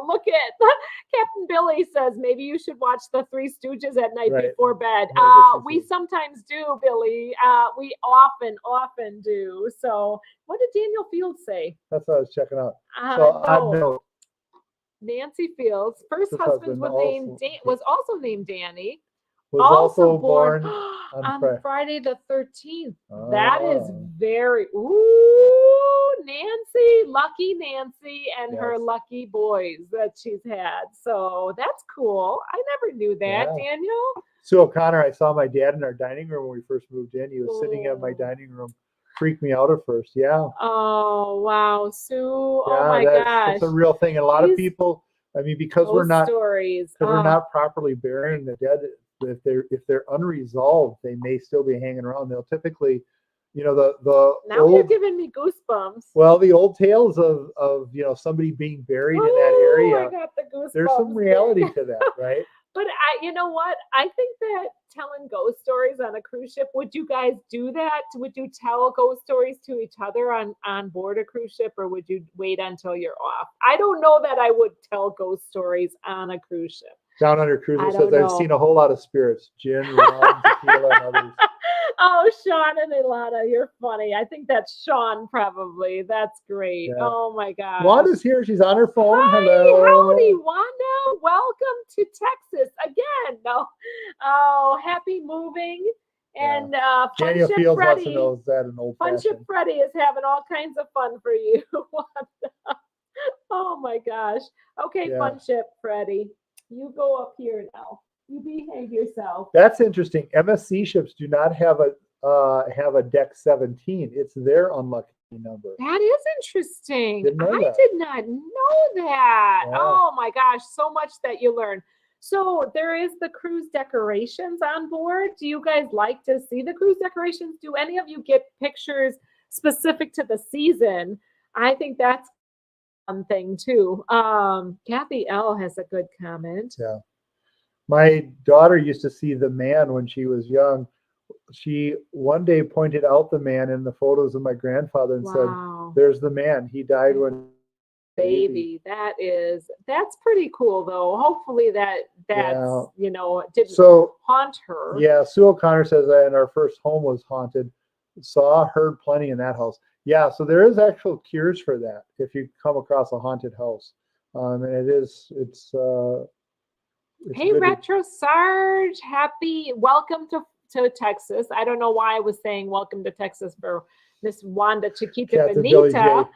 Look at Captain Billy says maybe you should watch the Three Stooges at night Right. before bed. Right, We sometimes do, Billy. We often do. So what did Daniel Fields say? That's what I was checking out. So odd note. Nancy Fields' first husband was also named Danny. Was also born on Friday the 13th. Oh. That is very Nancy, lucky Nancy, and her lucky boys that she's had. So that's cool. I never knew that, Daniel. Sue O'Connor, I saw my dad in our dining room when we first moved in. He was sitting in my dining room. Freaked me out at first. Yeah. Oh wow, Sue. Oh my gosh. That's a real thing. And a lot of people, I mean, because we're not properly burying the dead, if they're unresolved, they may still be hanging around. They'll typically, the now you're giving me goosebumps. Well, the old tales of somebody being buried in that area. I got the goosebumps. There's some reality to that, right? But you know what? I think that telling ghost stories on a cruise ship, would you guys do that? Would you tell ghost stories to each other on board a cruise ship, or would you wait until you're off? I don't know that I would tell ghost stories on a cruise ship. Down Under Cruiser says, I've seen a whole lot of spirits, gin, rum, tequila, and others. Oh, Sean and Ilana, you're funny. I think that's Sean probably. That's great. Yeah. Oh my God. Wanda's here. She's on her phone. Hi, hello. Howdy, Wanda. Welcome to Texas again. No. Oh, happy moving. And Fun Daniel Ship Fields Freddy. wants to know, is that an old Fun Ship Freddy is having all kinds of fun for you. Wanda. Oh my gosh. Okay, Fun Ship Freddy. You go up here now. You behave yourself. That's interesting. MSC ships do not have a deck 17. It's their unlucky number. That is interesting. Did not know that. Yeah. Oh my gosh, so much that you learn. So there is the cruise decorations on board. Do you guys like to see the cruise decorations? Do any of you get pictures specific to the season? I think that's one thing too. Kathy L has a good comment. Yeah. My daughter used to see the man when she was young. She one day pointed out the man in the photos of my grandfather and said, "There's the man. He died when baby." That's pretty cool though. Hopefully that's didn't haunt her. Yeah, Sue O'Connor says that in our first home was haunted. Heard plenty in that house. Yeah, so there is actual cures for that if you come across a haunted house. And it's Hey, good to Retro Sarge, happy welcome to Texas. I don't know why I was saying welcome to Texas for Miss Wanda Chiquita Captain Billy J. Benita.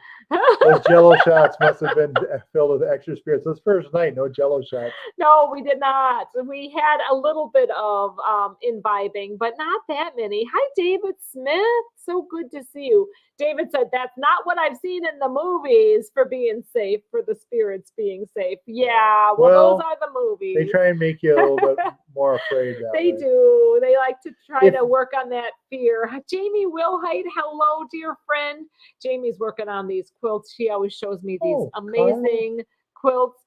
Those Jello shots must have been filled with extra spirits. This first night, no Jello shots. No, we did not. We had a little bit of imbibing, but not that many. Hi, David Smith. So good to see you. David said, that's not what I've seen in the movies for being safe, for the spirits being safe. Yeah, well, those are the movies. They try and make you a little bit more afraid that They way. do. They like to try to work on that fear. Jamie Wilhite, hello, dear friend. Jamie's working on these quilts. She always shows me these amazing quilts.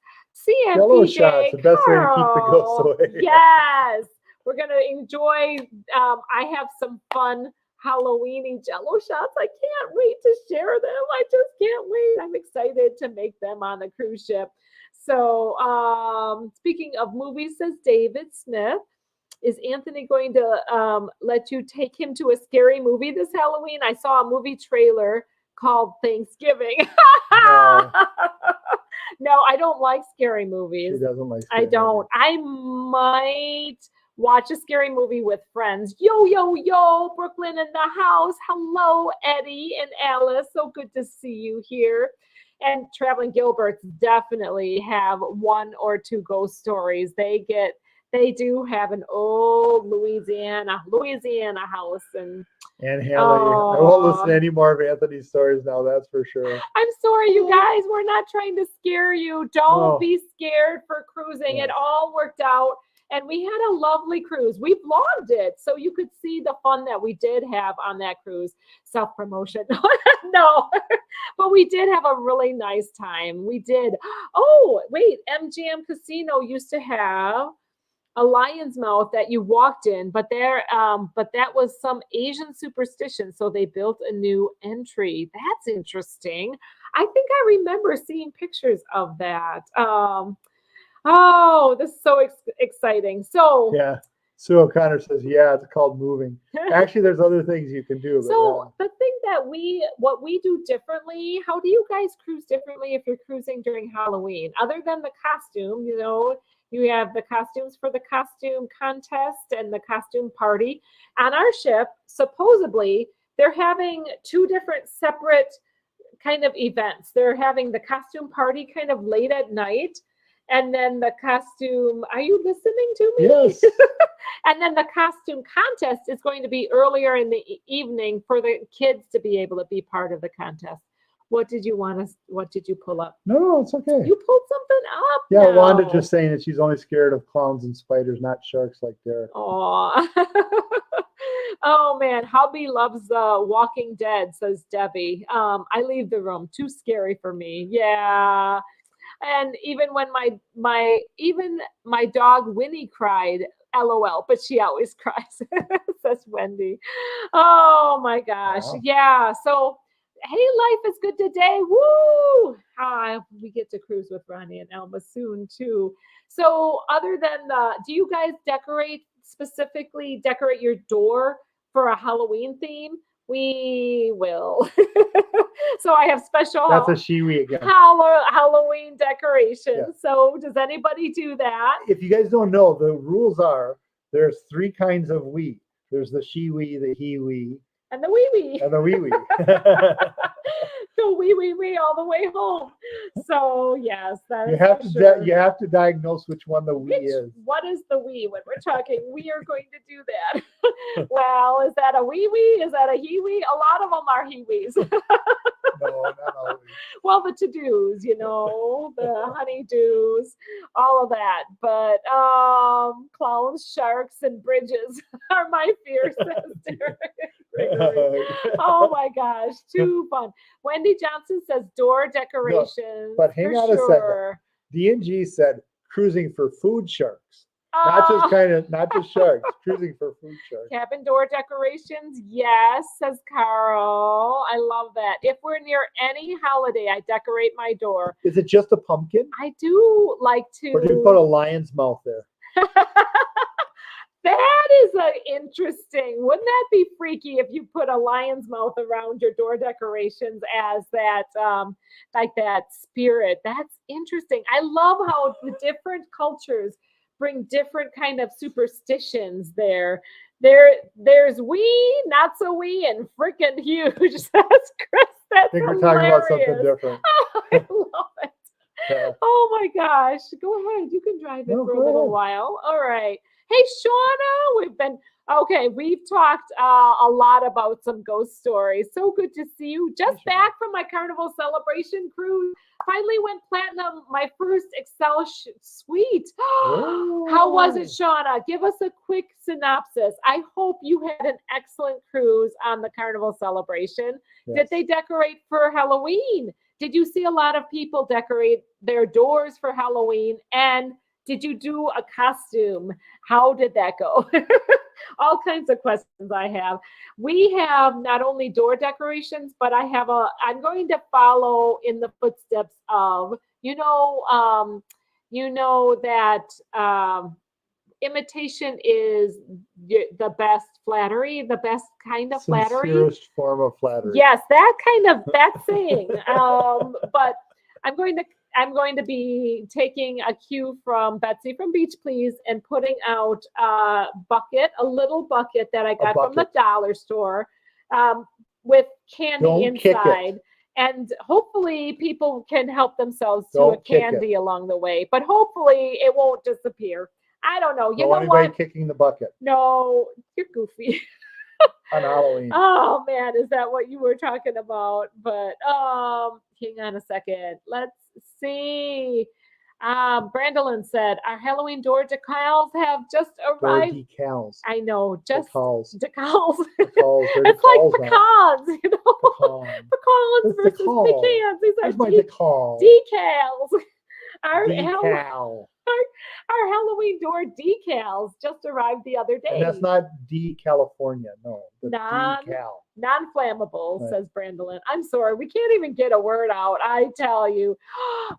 Jello CMPJ, shots, the best way to keep the ghosts away. Yes. We're going to enjoy. I have some fun Halloweeny Jello shots. I can't wait to share them. I just can't wait. I'm excited to make them on the cruise ship. So speaking of movies, says David Smith, is Anthony going to let you take him to a scary movie this Halloween? I saw a movie trailer called Thanksgiving. No. No, I don't like scary movies. She doesn't like scary I don't. movies. I might watch a scary movie with friends. Yo, yo, yo, Brooklyn in the house. Hello, Eddie and Alice. So good to see you here. And Traveling Gilberts definitely have one or two ghost stories. They do have an old Louisiana house. And Haley, I won't listen to any more of Anthony's stories now, that's for sure. I'm sorry, you guys. We're not trying to scare you. Don't be scared for cruising. It all worked out. And we had a lovely cruise. We vlogged it so you could see the fun that we did have on that cruise. Self-promotion. No, but we did have a really nice time. We did. Oh, wait. MGM Casino used to have a lion's mouth that you walked in, but that was some Asian superstition. So they built a new entry. That's interesting. I think I remember seeing pictures of that. Oh, this is so exciting. So yeah, Sue O'Connor says, yeah, it's called moving. Actually, there's other things you can do. So the thing that what we do differently, how do you guys cruise differently if you're cruising during Halloween? Other than the costume, you have the costumes for the costume contest and the costume party. On our ship, supposedly, they're having two different separate kind of events. They're having the costume party kind of late at night. And then the costume, are you listening to me? Yes. And then the costume contest is going to be earlier in the evening for the kids to be able to be part of the contest. What did you pull up? No, it's okay. You pulled something up. Yeah, now. Wanda just saying that she's only scared of clowns and spiders, not sharks like Derek. Oh, oh man, hubby loves Walking Dead, says Debbie. I leave the room. Too scary for me. Yeah. And even when my dog Winnie cried, LOL, but she always cries, says Wendy. Oh my gosh. Wow. Yeah. So hey, life is good today. Woo! We get to cruise with Ronnie and Elma soon too. So other than do you guys specifically decorate your door for a Halloween theme? We will. So I have special That's a shiwi again. Halloween decorations. Yeah. So does anybody do that? If you guys don't know, the rules are there's three kinds of wee. There's the shiwi, the he-wee, and the wee-wee. And the wee-wee. So wee all the way home. So yes, that you have to diagnose which one the wee is. What is the wee when we're talking? We are going to do that. Well, is that a wee-wee? Is that a he-wee? A lot of them are he-wees. No, not always. Well, the to-dos, the honey-dos, all of that. But clowns, sharks, and bridges are my fears. Oh my gosh, too fun. Wendy Johnson says door decorations. No, but hang on a second. D&G said cruising for food sharks. Not just sharks, cruising for food sharks. Cabin door decorations, yes, says Carl. I love that. If we're near any holiday, I decorate my door. Is it just a pumpkin? I do like to. Or do you put a lion's mouth there? That is a interesting. Wouldn't that be freaky if you put a lion's mouth around your door decorations as that like that spirit? That's interesting. I love how the different cultures bring different kind of superstitions there. There's wee, not so wee, and freaking huge. That's Chris. I That's think we're talking about something hilarious. different. I love it. Yeah. Oh my gosh. Go ahead. You can drive it No, for a go little ahead. while. All right. Hey, Shauna, we've talked a lot about some ghost stories. So good to see you. Just Sure. back from my carnival celebration cruise. Finally went platinum, my first Excel suite. How was it, Shauna? Give us a quick synopsis. I hope you had an excellent cruise on the carnival celebration. Did Yes. they decorate for Halloween? Did you see a lot of people decorate their doors for Halloween? And did you do a costume? How did that go? All kinds of questions I have. We have not only door decorations, but I'm going to follow in the footsteps of, that imitation is the best flattery, the best kind of flattery. Sincerest form of flattery. Yes, that saying. But I'm going to I'm going to be taking a cue from Betsy from Beach Please and putting out a little bucket that I got from the dollar store with candy Don't kick it. inside. And hopefully people can help themselves to Don't a kick candy along the way. But hopefully it won't disappear. I don't know. You No know anybody what? kicking the bucket No, you're goofy. on Halloween. Oh man, is that what you were talking about? But hang on a second. Let's see. Brandolin said our Halloween door decals have just Or arrived. decals. I know, just Decals. decals. Decals. They're It's like decals now. pecans, you know. Pecan. Pecans It's versus decal. pecans. These are Where's my decal? decals. Our Decal. our Halloween door decals just arrived the other day. And that's not D California. No. That's decal. Non-flammable, Right. says Brandolin. I'm sorry, we can't even get a word out. I tell you.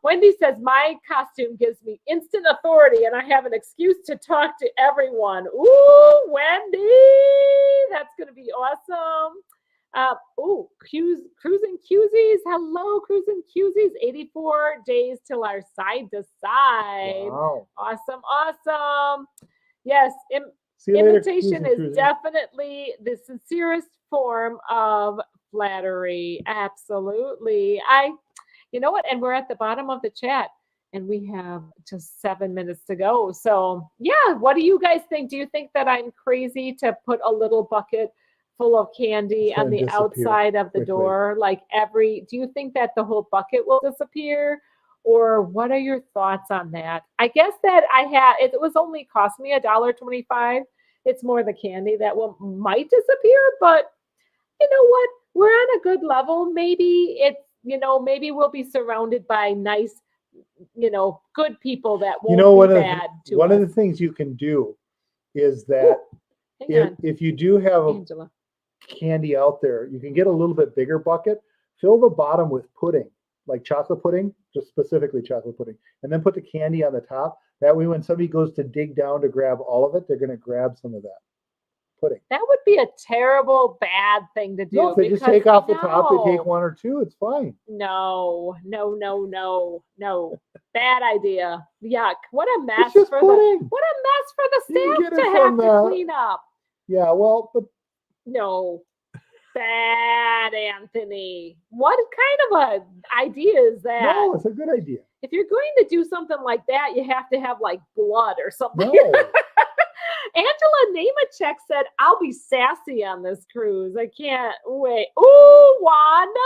Wendy says my costume gives me instant authority, and I have an excuse to talk to everyone. Ooh, Wendy, that's gonna be awesome. Cruising Cusies. Hello, Cruising Cusies. 84 days till our side to side. Wow. Awesome. Yes, See you later, imitation Cruising is Cruising. definitely the sincerest form of flattery. Absolutely. You know what? And we're at the bottom of the chat and we have just 7 minutes to go. So yeah, what do you guys think? Do you think that I'm crazy to put a little bucket full of candy on the outside of the door? Do you think that the whole bucket will disappear? Or what are your thoughts on that? I guess that it was only cost me $1.25. It's more the candy that might disappear, but you know what? We're on a good level. Maybe maybe we'll be surrounded by nice, good people that won't be bad to us. One of the things you can do is that if you do have Angela. candy out there, you can get a little bit bigger bucket, fill the bottom with pudding, like chocolate pudding, just specifically chocolate pudding, and then put the candy on the top. That way, when somebody goes to dig down to grab all of it, they're going to grab some of that pudding. That would be a terrible, bad thing to do. No, if they just take off the top, they take one or two, it's fine. No. Bad idea. Yuck. What a mess It's just for pudding. what a mess for the You can staff get to it have from to the- clean up. Yeah, well, but No. Bad, Anthony. What kind of a idea is that? no, it's a good idea. If you're going to do something like that, you have to have like blood or something. No. Angela Nemechek said, I'll be sassy on this cruise. I can't wait. Ooh, Wanda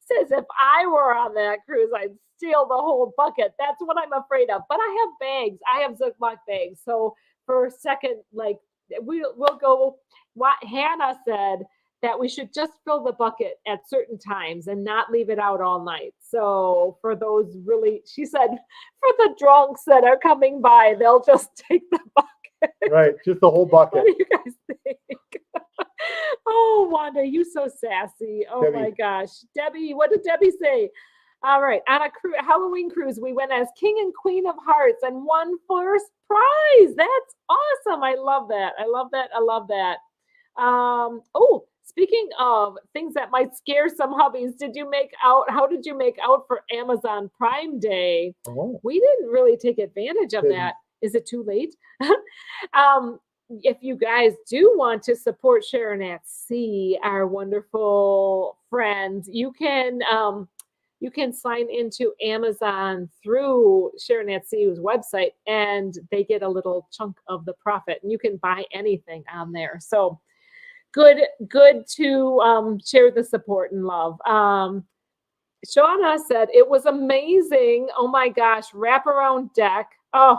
says, if I were on that cruise, I'd steal the whole bucket. That's what I'm afraid of. But I have bags. I have Ziploc bags. So for a second, we'll go. What Hannah said that we should just fill the bucket at certain times and not leave it out all night. So for those she said, for the drunks that are coming by, they'll just take the bucket. Right, just the whole bucket. What do you guys think? Oh, Wanda, you so sassy. Oh Debbie. my gosh. Debbie, what did Debbie say? All right. On a Halloween cruise, we went as King and Queen of Hearts and won first prize. That's awesome. I love that. I love that. I love that. Oh, speaking of things that might scare some hubbies, did you make out? How did you make out for Amazon Prime Day? Oh, We didn't really take advantage of didn't. that. Is it too late? um, if you guys do want to support Sharon at Sea, our wonderful friends, you can sign into Amazon through Sharon at Sea's website, and they get a little chunk of the profit, and you can buy anything on there. So good to share the support and love. Shauna said it was amazing. Oh my gosh, wraparound deck. Oh,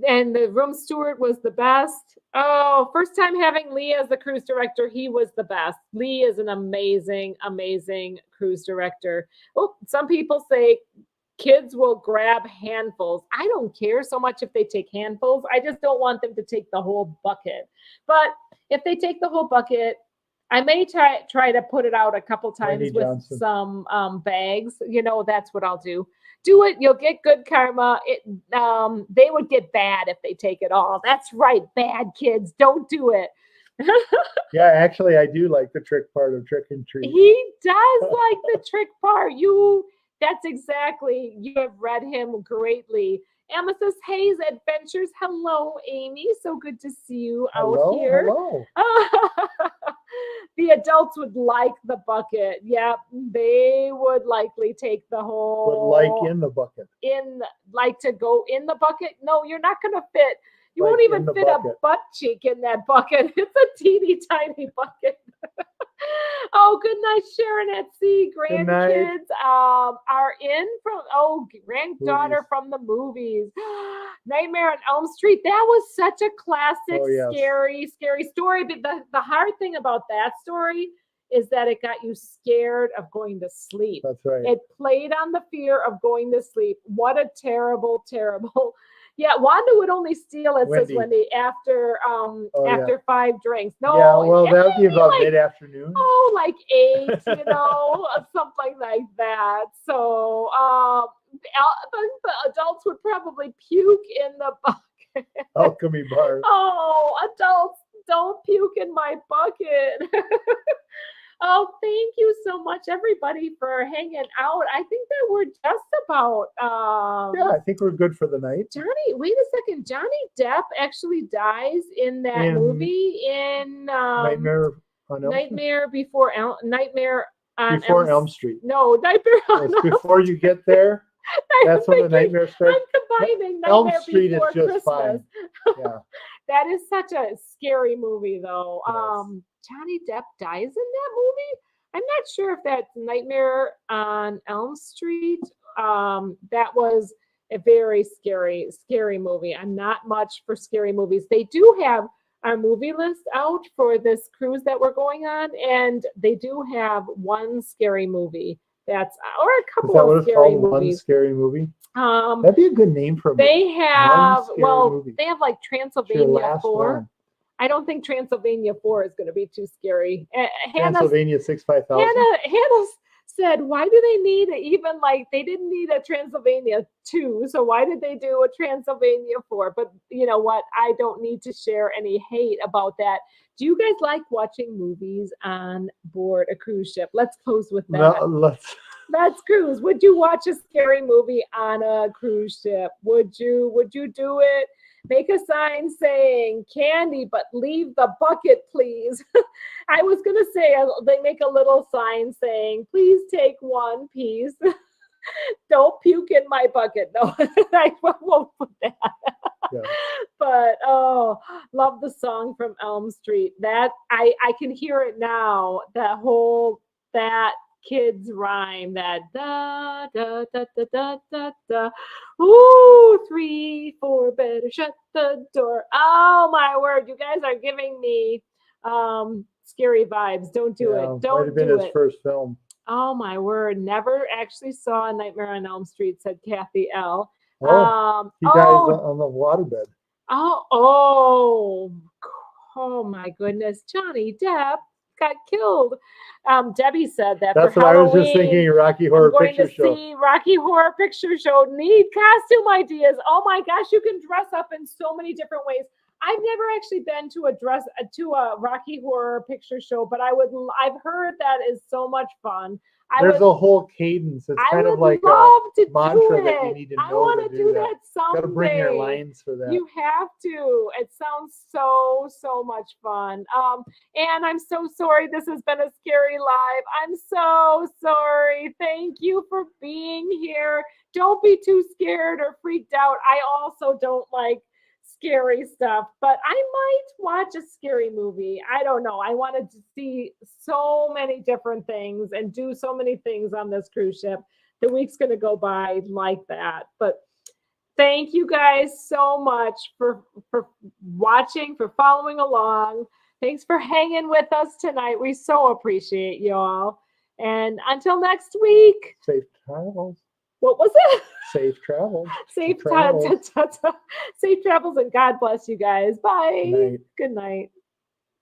and the room steward was the best. Oh, first time having Lee as the cruise director, he was the best. Lee is an amazing, amazing cruise director. Oh, some people say kids will grab handfuls. I don't care so much if they take handfuls. I just don't want them to take the whole bucket. But if they take the whole bucket, I may try to put it out a couple times Wendy with Johnson. some bags. That's what I'll do. Do it, you'll get good karma. They would get bad if they take it all. That's right, bad kids, don't do it. Yeah, actually, I do like the trick part of Trick and Treat. He does like the trick part. That's exactly, you have read him greatly. Amethyst Hayes Adventures. Hello, Amy. So good to see you out here. Hello. The adults would like the bucket. Yep, they would likely take the whole. Would like in the bucket. Like to go in the bucket? No, you're not going to fit. You Like won't even in the fit a bucket. butt cheek in that bucket. It's a teeny tiny bucket. Oh, good night, Sharon at Sea. Good night. Grandkids are in from granddaughter Movies. from the movies. Nightmare on Elm Street. That was such a classic, Oh, yes. scary story. But the hard thing about that story is that it got you scared of going to sleep. That's right. It played on the fear of going to sleep. What a terrible, terrible. Yeah, Wanda would only steal, it says Wendy, after after 5 drinks. No, yeah, well, it that would may be about like, mid-afternoon. Oh, like 8, something like that. So the adults would probably puke in the bucket. Alchemy bar. Oh, adults, don't puke in my bucket. Oh, thank you so much, everybody, for hanging out. I think that we're just about. Yeah, I think we're good for the night. Johnny, wait a second. Johnny Depp actually dies in that movie in Nightmare on Elm Street? Nightmare Before Nightmare on Before Elm Street. No, Nightmare on It's before you get there. That's when the nightmare starts. I'm combining Elm Nightmare Street Before is just Christmas. fine. Yeah. That is such a scary movie, though. Yes. Johnny Depp dies in that movie. I'm not sure if that's Nightmare on Elm Street. That was a very scary, scary movie. I'm not much for scary movies. They do have our movie list out for this cruise that we're going on, and they do have one scary movie or a couple of scary movies. One scary movie. That'd be a good name for a movie. They have movie. they have like Transylvania 4. One. I don't think Transylvania 4 is going to be too scary. Transylvania 65000. Hannah said, why do they need even they didn't need a Transylvania 2, so why did they do a Transylvania 4? But you know what? I don't need to share any hate about that. Do you guys like watching movies on board a cruise ship? Let's close with that. No, let's cruise. Would you watch a scary movie on a cruise ship? Would you do it? Make a sign saying candy, but leave the bucket, please. I was going to say they make a little sign saying, please take one piece. Don't puke in my bucket. No, I won't put that. Yeah. But love the song from Elm Street. That I can hear it now. That kids rhyme, that da da da da da da da. Ooh, 3, 4, better shut the door. Oh my word, you guys are giving me scary vibes. Don't do it. Don't might have been do his it. first film. Oh my word, never actually saw Nightmare on Elm Street, said Kathy L. He dies on the waterbed. Oh my goodness, Johnny Depp. got killed. Debbie said that That's for what I was Halloween. just thinking. Rocky Horror I'm going Picture to Show. see Rocky Horror Picture Show. Need costume ideas. Oh my gosh, you can dress up in so many different ways. I've never actually been to a Rocky Horror Picture Show, but I've heard that is so much fun. There's a whole cadence. It's I kind of would like love a to mantra do that you it. need to I know want to to do that. that someday. Got to bring your lines for that. You have to. It sounds so much fun. And I'm so sorry this has been a scary live. I'm so sorry. Thank you for being here. Don't be too scared or freaked out. I also don't like scary stuff, but I might watch a scary movie. I don't know. I wanted to see so many different things and do so many things on this cruise ship. The week's going to go by like that. But thank you guys so much for watching, for following along. Thanks for hanging with us tonight. We so appreciate you all. And until next week. Safe travels. What was it? Safe travels. Safe travels and God bless you guys. Bye. Good night. Good night.